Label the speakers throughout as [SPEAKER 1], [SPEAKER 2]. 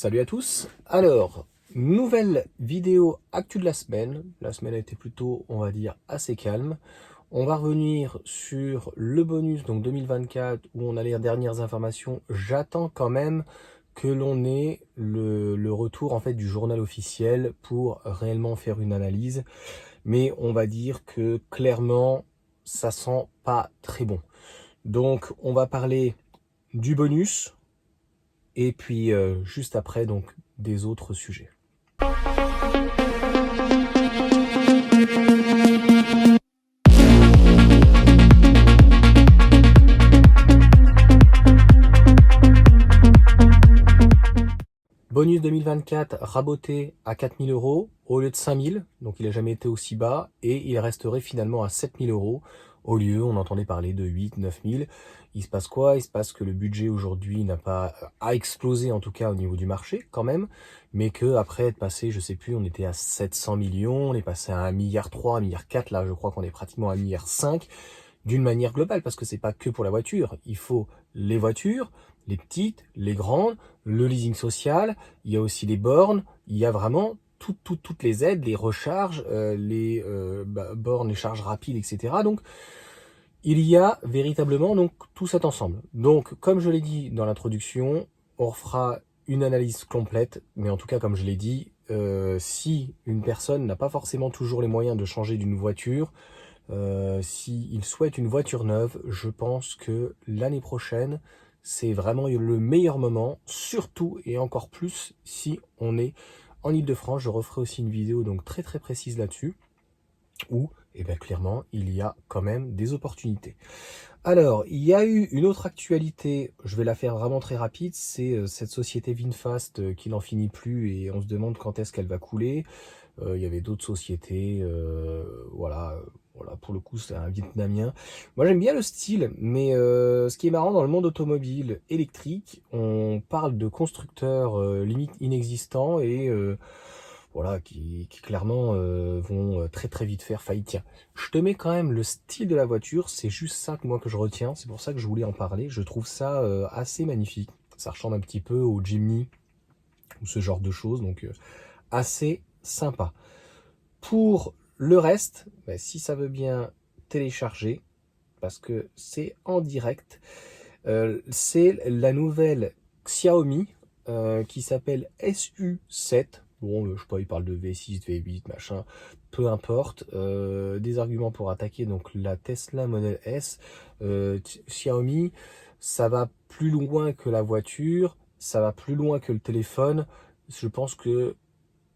[SPEAKER 1] Salut à tous. Alors, nouvelle vidéo actu de la semaine. La semaine a été plutôt, on va dire, assez calme. On va revenir sur le bonus donc 2024 où on a les dernières informations. J'attends quand même que l'on ait le retour en fait du journal officiel pour réellement faire une analyse. Mais on va dire que clairement, ça sent pas très bon. Donc, on va parler du bonus. Et puis juste après, donc, des autres sujets. Bonus 2024 raboté à 4 000 € au lieu de 5 000, donc il n'a jamais été aussi bas, et il resterait finalement à 7 000 € au lieu, on entendait parler de 8 9 000. Il se passe quoi? Il se passe que le budget aujourd'hui n'a pas explosé, en tout cas au niveau du marché quand même, mais que après être passé, je sais plus, on était à 700 millions, on est passé à 1,3 milliard, 1,4 milliard, là je crois qu'on est pratiquement à 1,5 milliard d'une manière globale, parce que c'est pas que pour la voiture, il faut les voitures, les petites, les grandes, le leasing social, il y a aussi les bornes, il y a vraiment toutes les aides, les recharges, les bornes, les charges rapides, etc. Donc, il y a véritablement donc tout cet ensemble. Donc, comme je l'ai dit dans l'introduction, on fera une analyse complète, mais en tout cas, comme je l'ai dit, si une personne n'a pas forcément toujours les moyens de changer d'une voiture, s'il souhaite une voiture neuve, je pense que l'année prochaine, c'est vraiment le meilleur moment, surtout et encore plus si on est en Ile-de-France. Je referai aussi une vidéo donc très très précise là-dessus, où clairement il y a quand même des opportunités. Alors, il y a eu une autre actualité, je vais la faire vraiment très rapide, c'est cette société VinFast qui n'en finit plus et on se demande quand est-ce qu'elle va couler. Il y avait d'autres sociétés, voilà, pour le coup c'est un Vietnamien. Moi j'aime bien le style, mais ce qui est marrant dans le monde automobile électrique, on parle de constructeurs limite inexistants et voilà, qui clairement vont très très vite faire faillite. Tiens, je te mets quand même le style de la voiture, c'est juste ça que moi que je retiens, c'est pour ça que je voulais en parler, je trouve ça assez magnifique. Ça ressemble un petit peu au Jimny ou ce genre de choses, donc assez sympa. Pour le reste, si ça veut bien télécharger, parce que c'est en direct, c'est la nouvelle Xiaomi qui s'appelle SU7. Bon, je sais pas, il parle de V6, V8, machin, peu importe. Des arguments pour attaquer donc la Tesla Model S. Xiaomi, ça va plus loin que la voiture, ça va plus loin que le téléphone. Je pense que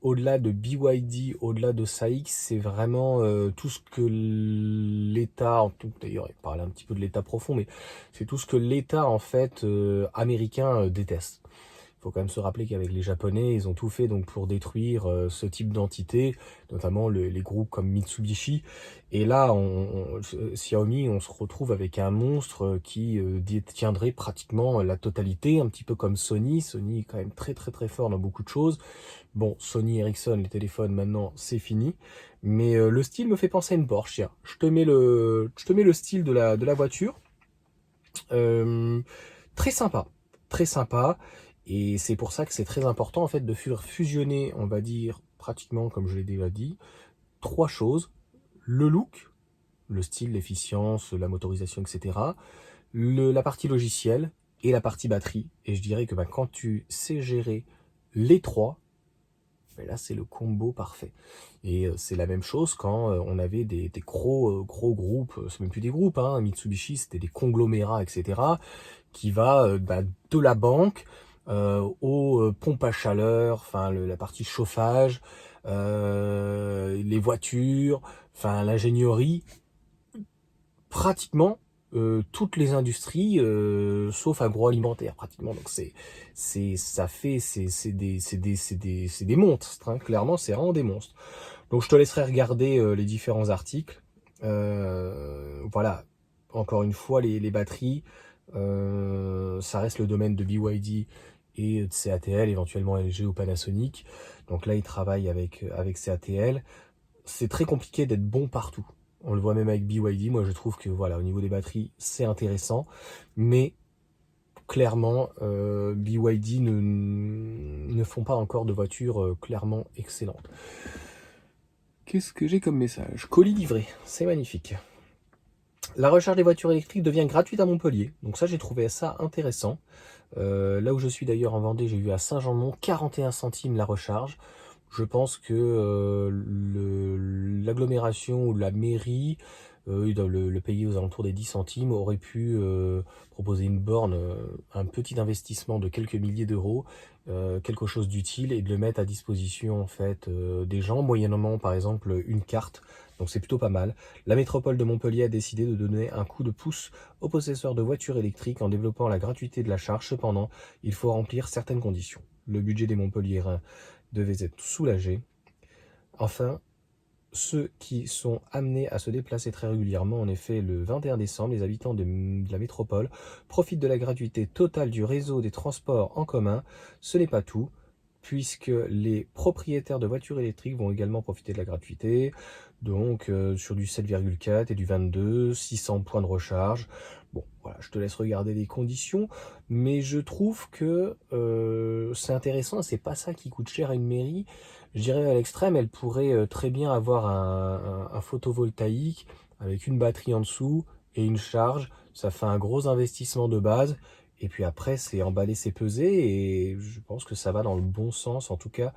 [SPEAKER 1] au-delà de BYD, au-delà de SAIC, c'est vraiment tout ce que l'État, d'ailleurs il parle un petit peu de l'État profond, mais c'est tout ce que l'État en fait américain déteste. Il faut quand même se rappeler qu'avec les Japonais, ils ont tout fait donc pour détruire ce type d'entité, notamment les groupes comme Mitsubishi. Et là, Xiaomi, on se retrouve avec un monstre qui détiendrait pratiquement la totalité, un petit peu comme Sony. Sony est quand même très très très fort dans beaucoup de choses. Bon, Sony Ericsson, les téléphones maintenant, c'est fini. Mais le style me fait penser à une Porsche. Tiens, je te mets le style de la voiture. Euh, Très sympa, très sympa. Et c'est pour ça que c'est très important en fait de fusionner, on va dire pratiquement comme je l'ai déjà dit, trois choses. Le look, le style, l'efficience, la motorisation, etc. La partie logicielle et la partie batterie. Et je dirais que quand tu sais gérer les trois, là c'est le combo parfait. Et c'est la même chose quand on avait des gros groupes, c'est même plus des groupes, hein, Mitsubishi c'était des conglomérats, etc. Qui va de la banque aux pompes à chaleur, enfin la partie chauffage, les voitures, enfin l'ingénierie, pratiquement toutes les industries sauf agroalimentaire pratiquement. Donc c'est des monstres, hein. Clairement c'est vraiment des monstres. Donc je te laisserai regarder les différents articles. Voilà, encore une fois les batteries, ça reste le domaine de BYD et de CATL, éventuellement LG ou Panasonic. Donc là ils travaillent avec CATL. C'est très compliqué d'être bon partout. On le voit même avec BYD. Moi, je trouve que voilà, au niveau des batteries, c'est intéressant. Mais clairement, BYD ne ne font pas encore de voitures clairement excellentes. Qu'est-ce que j'ai comme message? Colis livré, c'est magnifique. La recharge des voitures électriques devient gratuite à Montpellier. Donc ça, j'ai trouvé ça intéressant. Là où je suis d'ailleurs en Vendée, j'ai vu à Saint-Jean-de-Mont 41 centimes la recharge. Je pense que l'agglomération ou la mairie, ils doivent le payer aux alentours des 10 centimes, aurait pu proposer une borne, un petit investissement de quelques milliers d'euros, quelque chose d'utile, et de le mettre à disposition en fait des gens, moyennement par exemple une carte. Donc c'est plutôt pas mal. La métropole de Montpellier a décidé de donner un coup de pouce aux possesseurs de voitures électriques en développant la gratuité de la charge. Cependant, il faut remplir certaines conditions. Le budget des Montpelliérains devait être soulagé. Enfin, ceux qui sont amenés à se déplacer très régulièrement, en effet, le 21 décembre, les habitants de la métropole profitent de la gratuité totale du réseau des transports en commun. Ce n'est pas tout, puisque les propriétaires de voitures électriques vont également profiter de la gratuité, donc sur du 7,4 et du 22, 600 points de recharge. Bon, voilà, je te laisse regarder les conditions, mais je trouve que c'est intéressant, c'est pas ça qui coûte cher à une mairie. Je dirais à l'extrême, elle pourrait très bien avoir un photovoltaïque avec une batterie en dessous et une charge. Ça fait un gros investissement de base. Et puis après, c'est emballer, c'est peser. Et je pense que ça va dans le bon sens, en tout cas,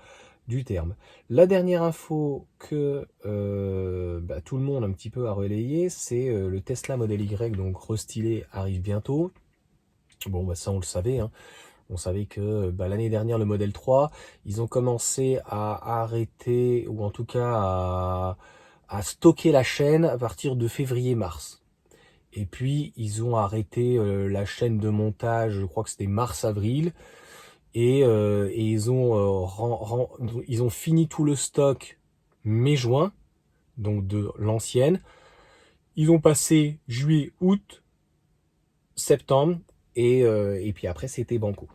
[SPEAKER 1] du terme. La dernière info que tout le monde un petit peu a relayé, c'est le Tesla Model Y, donc restylé, arrive bientôt. Bon, bah ça on le savait, hein. On savait que l'année dernière, le Model 3, ils ont commencé à arrêter, ou en tout cas à stocker la chaîne à partir de février-mars. Et puis, ils ont arrêté la chaîne de montage, je crois que c'était mars-avril. Et ils ont fini tout le stock mai-juin, donc de l'ancienne. Ils ont passé juillet, août, septembre, et puis après, c'était banco.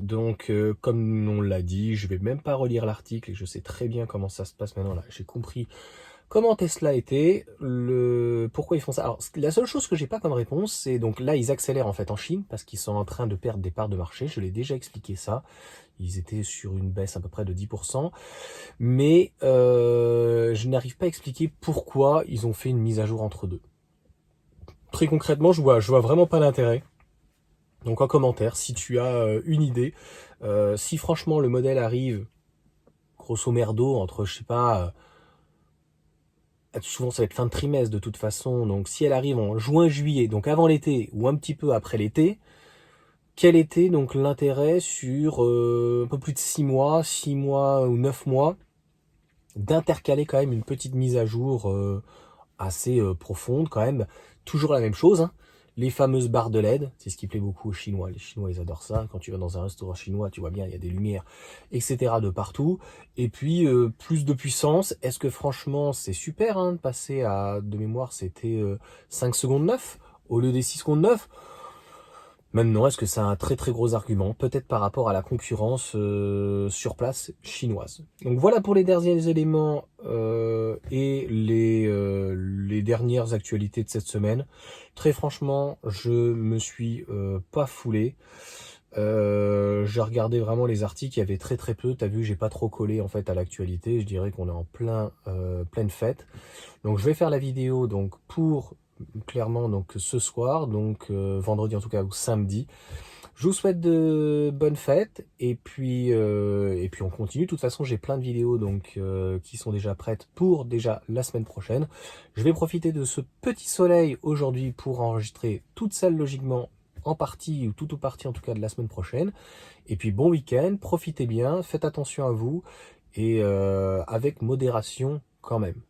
[SPEAKER 1] Donc, comme on l'a dit, je vais même pas relire l'article et je sais très bien comment ça se passe maintenant. Là, j'ai compris comment Tesla était, pourquoi ils font ça. Alors, la seule chose que j'ai pas comme réponse, c'est donc là, ils accélèrent en fait en Chine parce qu'ils sont en train de perdre des parts de marché. Je l'ai déjà expliqué ça. Ils étaient sur une baisse à peu près de 10%. Mais je n'arrive pas à expliquer pourquoi ils ont fait une mise à jour entre deux. Très concrètement, je vois vraiment pas l'intérêt. Donc en commentaire, si tu as une idée, si franchement le modèle arrive grosso merdo entre, je sais pas, souvent ça va être fin de trimestre de toute façon, donc si elle arrive en juin-juillet, donc avant l'été ou un petit peu après l'été, quel était donc l'intérêt sur un peu plus de 6 mois ou 9 mois, d'intercaler quand même une petite mise à jour assez profonde quand même, toujours la même chose, hein. Les fameuses barres de LED, c'est ce qui plaît beaucoup aux Chinois. Les Chinois, ils adorent ça. Quand tu vas dans un restaurant chinois, tu vois bien, il y a des lumières, etc. de partout. Et puis, plus de puissance. Est-ce que franchement, c'est super hein, de passer à, de mémoire, c'était 5 secondes 9 au lieu des 6 secondes 9. Maintenant, est-ce que c'est un très très gros argument? Peut-être par rapport à la concurrence sur place chinoise. Donc voilà pour les derniers éléments et les dernières actualités de cette semaine. Très franchement, je me suis pas foulé. J'ai regardé vraiment les articles, il y avait très très peu. T'as vu, j'ai pas trop collé en fait à l'actualité. Je dirais qu'on est en pleine fête. Donc je vais faire la vidéo donc pour clairement donc ce soir, donc vendredi en tout cas ou samedi. Je vous souhaite de bonnes fêtes et puis on continue. De toute façon, j'ai plein de vidéos donc qui sont déjà prêtes pour déjà la semaine prochaine. Je vais profiter de ce petit soleil aujourd'hui pour enregistrer toutes celles logiquement en partie ou tout ou partie en tout cas de la semaine prochaine. Et puis bon week-end, profitez bien, faites attention à vous et avec modération quand même.